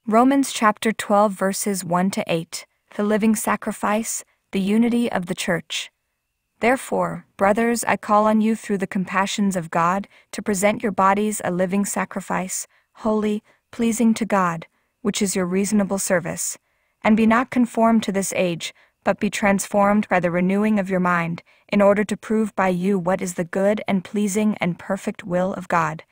Romans chapter 12 verses 1 to 8, the living sacrifice, the unity of the church. Therefore, brothers, I call on you through the compassions of God to present your bodies a living sacrifice, holy, pleasing to God, which is your reasonable service. And be not conformed to this age, but be transformed by the renewing of your mind, in order to prove by you what is the good and pleasing and perfect will of God.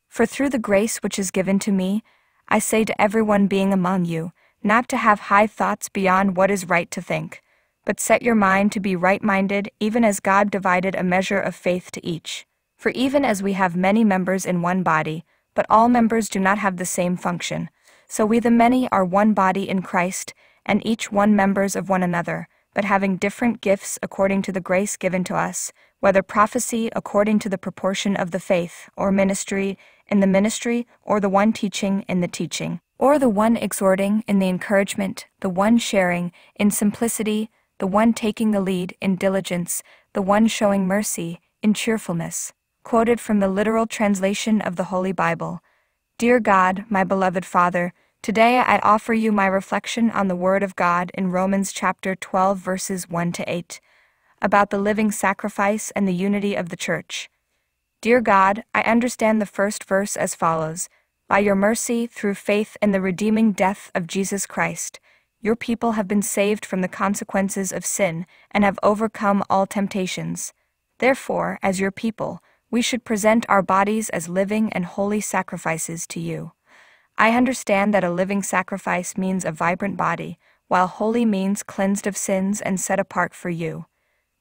For through the grace which is given to me, I say to everyone being among you, not to have high thoughts beyond what is right to think, but set your mind to be right-minded, even as God divided a measure of faith to each. For even as we have many members in one body, but all members do not have the same function, so we the many are one body in Christ, and each one members of one another, but having different gifts according to the grace given to us, whether prophecy according to the proportion of the faith, or ministry in the ministry, or the one teaching in the teaching, or the one exhorting in the encouragement, the one sharing in simplicity, the one taking the lead in diligence, the one showing mercy in cheerfulness. Quoted from the literal translation of the Holy Bible. Dear God, my beloved Father, today I offer you my reflection on the Word of God in Romans chapter 12 verses 1 to 8, about the living sacrifice and the unity of the church. Dear God, I understand the first verse as follows: By your mercy, through faith in the redeeming death of Jesus Christ, your people have been saved from the consequences of sin and have overcome all temptations. Therefore, as your people, we should present our bodies as living and holy sacrifices to you. I understand that a living sacrifice means a vibrant body, while holy means cleansed of sins and set apart for you.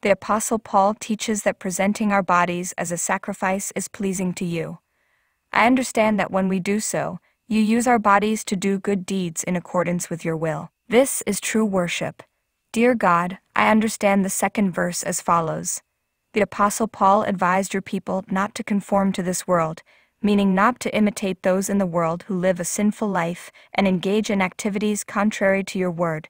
The Apostle Paul teaches that presenting our bodies as a sacrifice is pleasing to you. I understand that when we do so, you use our bodies to do good deeds in accordance with your will. This is true worship. Dear God, I understand the second verse as follows. The Apostle Paul advised your people not to conform to this world, meaning not to imitate those in the world who live a sinful life and engage in activities contrary to your word.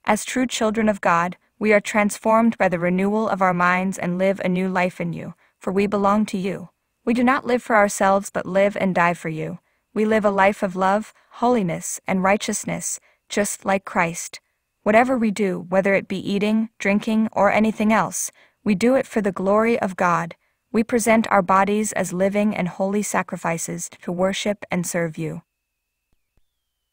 As true children of God, we are transformed by the renewal of our minds and live a new life in you, for we belong to you. We do not live for ourselves but live and die for you. We live a life of love, holiness, and righteousness, just like Christ. Whatever we do, whether it be eating, drinking, or anything else, we do it for the glory of God. We present our bodies as living and holy sacrifices to worship and serve you.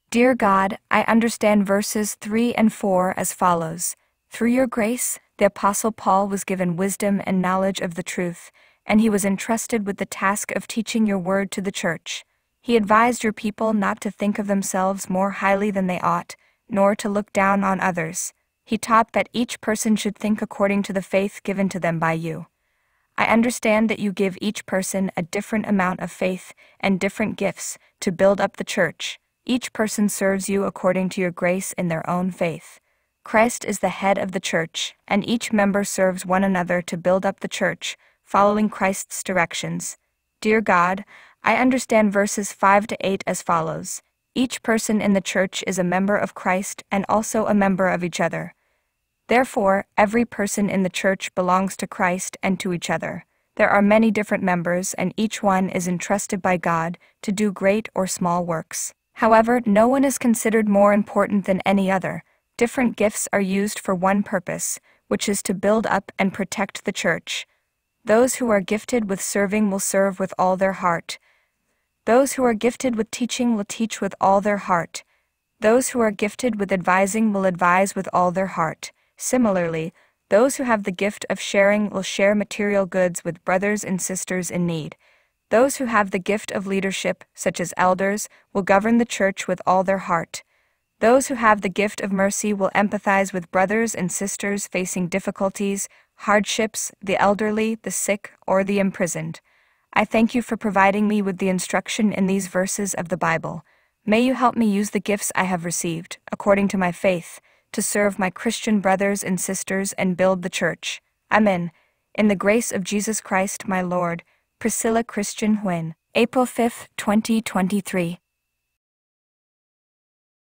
Dear God, I understand verses 3 and 4 as follows. Through your grace, the Apostle Paul was given wisdom and knowledge of the truth, and he was entrusted with the task of teaching your word to the church. He advised your people not to think of themselves more highly than they ought, nor to look down on others. He taught that each person should think according to the faith given to them by you. I understand that you give each person a different amount of faith and different gifts to build up the church. Each person serves you according to your grace in their own faith. Christ is the head of the church, and each member serves one another to build up the church, following Christ's directions. Dear God, I understand verses 5 to 8 as follows. Each person in the church is a member of Christ and also a member of each other. Therefore, every person in the church belongs to Christ and to each other. There are many different members, and each one is entrusted by God to do great or small works. However, no one is considered more important than any other. Different gifts are used for one purpose, which is to build up and protect the church. Those who are gifted with serving will serve with all their heart. Those who are gifted with teaching will teach with all their heart. Those who are gifted with advising will advise with all their heart. Similarly, those who have the gift of sharing will share material goods with brothers and sisters in need. Those who have the gift of leadership, such as elders, will govern the church with all their heart. Those who have the gift of mercy will empathize with brothers and sisters facing difficulties, hardships, the elderly, the sick, or the imprisoned. I thank you for providing me with the instruction in these verses of the Bible. May you help me use the gifts I have received, according to my faith, to serve my Christian brothers and sisters and build the church. Amen. In the grace of Jesus Christ, my Lord. Priscilla Christian Huynh. April 5, 2023.